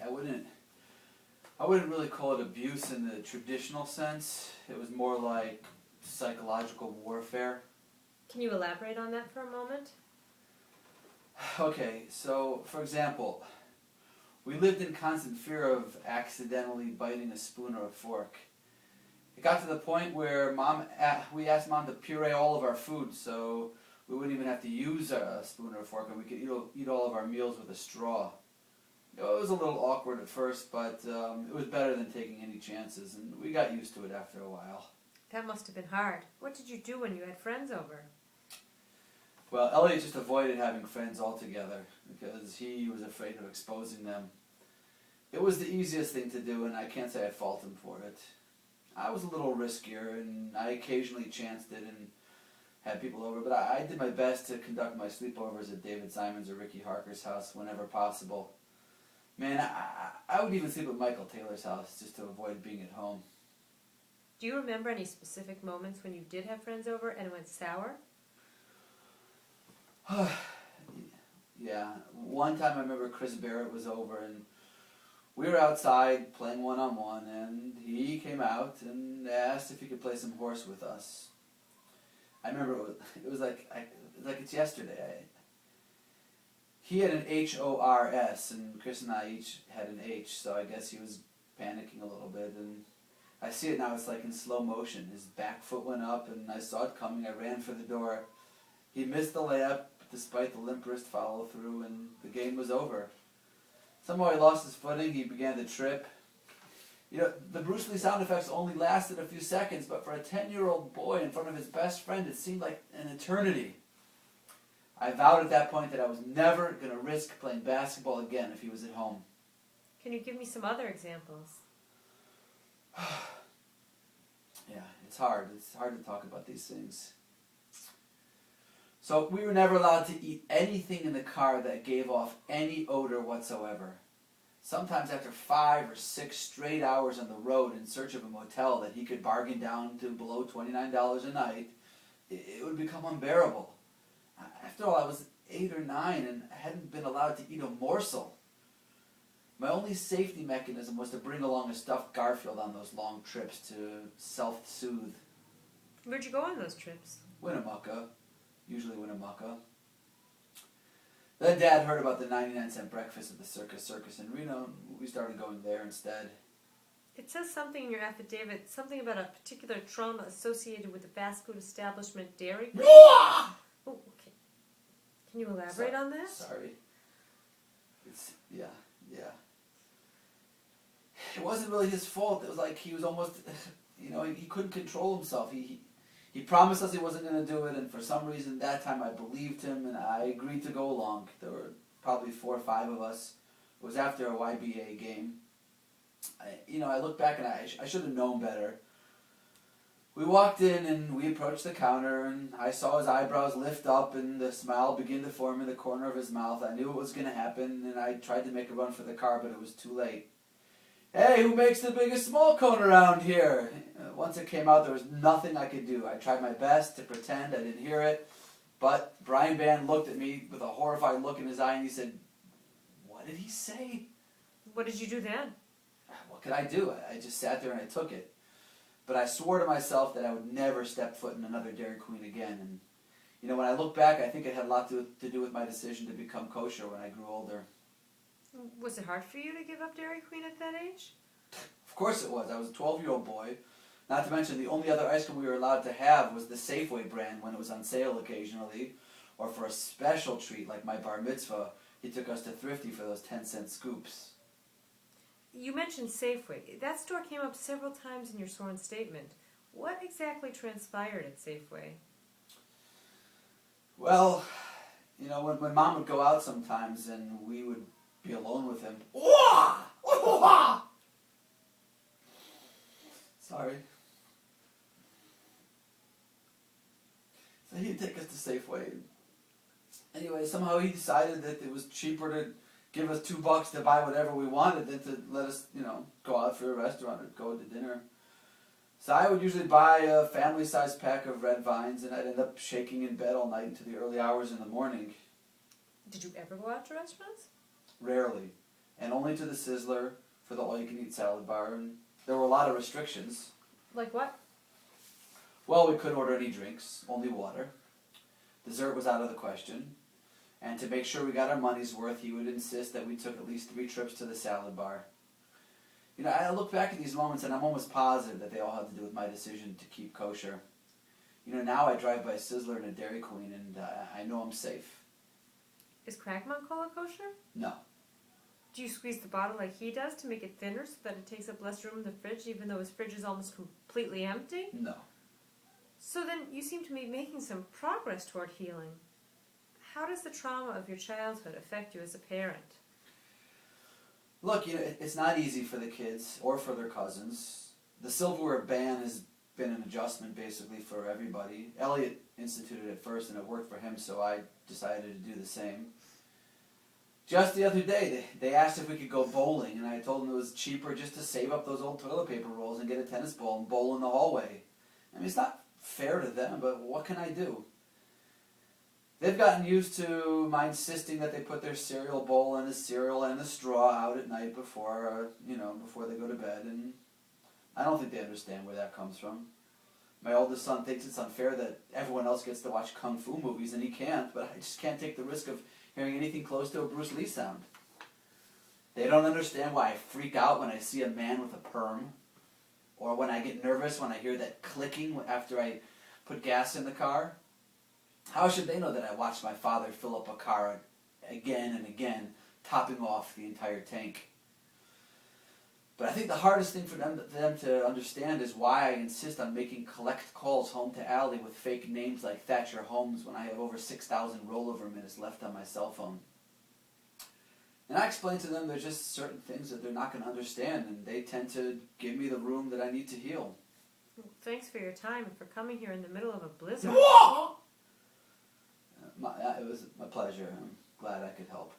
I wouldn't really call it abuse in the traditional sense. It was more like psychological warfare. Can you elaborate on that for a moment? Okay, so for example, we lived in constant fear of accidentally biting a spoon or a fork. It got to the point where we asked Mom to puree all of our food so we wouldn't even have to use a spoon or a fork, and we could eat all of our meals with a straw. It was a little awkward at first, but it was better than taking any chances, and we got used to it after a while. That must have been hard. What did you do when you had friends over? Well, Elliot just avoided having friends altogether because he was afraid of exposing them. It was the easiest thing to do, and I can't say I fault him for it. I was a little riskier, and I occasionally chanced it and had people over, but I did my best to conduct my sleepovers at David Simon's or Ricky Harker's house whenever possible. Man, I would even sleep at Michael Taylor's house just to avoid being at home. Do you remember any specific moments when you did have friends over and it went sour? Yeah, one time I remember Chris Barrett was over and we were outside playing one-on-one, and he came out and asked if he could play some horse with us. I remember it was like it's yesterday. He had an H-O-R-S, and Chris and I each had an H, so I guess he was panicking a little bit. And I see it now, it's like in slow motion. His back foot went up, and I saw it coming. I ran for the door. He missed the layup, despite the limp wrist follow-through, and the game was over. Somehow he lost his footing, he began to trip. You know, the Bruce Lee sound effects only lasted a few seconds, but for a 10-year-old boy in front of his best friend, it seemed like an eternity. I vowed at that point that I was never going to risk playing basketball again if he was at home. Can you give me some other examples? Yeah, it's hard. It's hard to talk about these things. So we were never allowed to eat anything in the car that gave off any odor whatsoever. Sometimes after 5 or 6 straight hours on the road in search of a motel that he could bargain down to below $29 a night, it would become unbearable. After all, I was 8 or 9 and hadn't been allowed to eat a morsel. My only safety mechanism was to bring along a stuffed Garfield on those long trips to self-soothe. Where'd you go on those trips? Winnemucca. Usually Winnemucca. Then Dad heard about the 99-cent breakfast at the Circus in Reno, and we started going there instead. It says something in your affidavit, something about a particular trauma associated with the fast food establishment Dairy Queen. Oh, okay. Can you elaborate on that? Sorry. Yeah. It wasn't really his fault. It was like he was almost, he couldn't control himself. He promised us he wasn't going to do it, and for some reason that time I believed him, and I agreed to go along. There were probably 4 or 5 of us. It was after a YBA game. I look back and I should have known better. We walked in and we approached the counter, and I saw his eyebrows lift up and the smile begin to form in the corner of his mouth. I knew what was going to happen, and I tried to make a run for the car, but it was too late. Hey, who makes the biggest small cone around here? Once it came out, there was nothing I could do. I tried my best to pretend I didn't hear it, but Brian Band looked at me with a horrified look in his eye, and he said, "What did he say?" What did you do then? What could I do? I just sat there and I took it. But I swore to myself that I would never step foot in another Dairy Queen again. And, when I look back, I think it had a lot to do with my decision to become kosher when I grew older. Was it hard for you to give up Dairy Queen at that age? Of course it was. I was a 12-year-old boy. Not to mention, the only other ice cream we were allowed to have was the Safeway brand when it was on sale occasionally, or for a special treat like my bar mitzvah, he took us to Thrifty for those 10-cent scoops. You mentioned Safeway. That store came up several times in your sworn statement. What exactly transpired at Safeway? Well, when Mom would go out sometimes and we would be alone with him. Sorry. So he'd take us to Safeway. Anyway, somehow he decided that it was cheaper to give us $2 to buy whatever we wanted than to let us, go out for a restaurant or go to dinner. So I would usually buy a family-sized pack of Red Vines, and I'd end up shaking in bed all night into the early hours in the morning. Did you ever go out to restaurants? Rarely. And only only to the Sizzler for the all-you-can-eat salad bar, and there were a lot of restrictions. Like what? Well, we couldn't order any drinks, only water. Dessert was out of the question. And to make sure we got our money's worth, he would insist that we took at least 3 trips to the salad bar. You know, I look back at these moments and I'm almost positive that they all had to do with my decision to keep kosher. You know, now I drive by a Sizzler and a Dairy Queen and I know I'm safe. Is Crackmon Cola kosher? No. Do you squeeze the bottle like he does to make it thinner so that it takes up less room in the fridge, even though his fridge is almost completely empty? No. So then you seem to be making some progress toward healing. How does the trauma of your childhood affect you as a parent? Look, you know, it's not easy for the kids or for their cousins. The silverware ban has been an adjustment basically for everybody. Elliot instituted it first and it worked for him, so I decided to do the same. Just the other day, they asked if we could go bowling, and I told them it was cheaper just to save up those old toilet paper rolls and get a tennis ball and bowl in the hallway. I mean, it's not fair to them, but what can I do? They've gotten used to my insisting that they put their cereal bowl and the cereal and the straw out at night before they go to bed, and I don't think they understand where that comes from. My oldest son thinks it's unfair that everyone else gets to watch kung fu movies and he can't, but I just can't take the risk of hearing anything close to a Bruce Lee sound. They don't understand why I freak out when I see a man with a perm, or when I get nervous when I hear that clicking after I put gas in the car. How should they know that I watched my father fill up a car again and again, topping off the entire tank? But I think the hardest thing for them to understand is why I insist on making collect calls home to Allie with fake names like Thatcher Holmes when I have over 6,000 rollover minutes left on my cell phone. And I explain to them there's just certain things that they're not going to understand, and they tend to give me the room that I need to heal. Well, thanks for your time and for coming here in the middle of a blizzard. It was my pleasure. I'm glad I could help.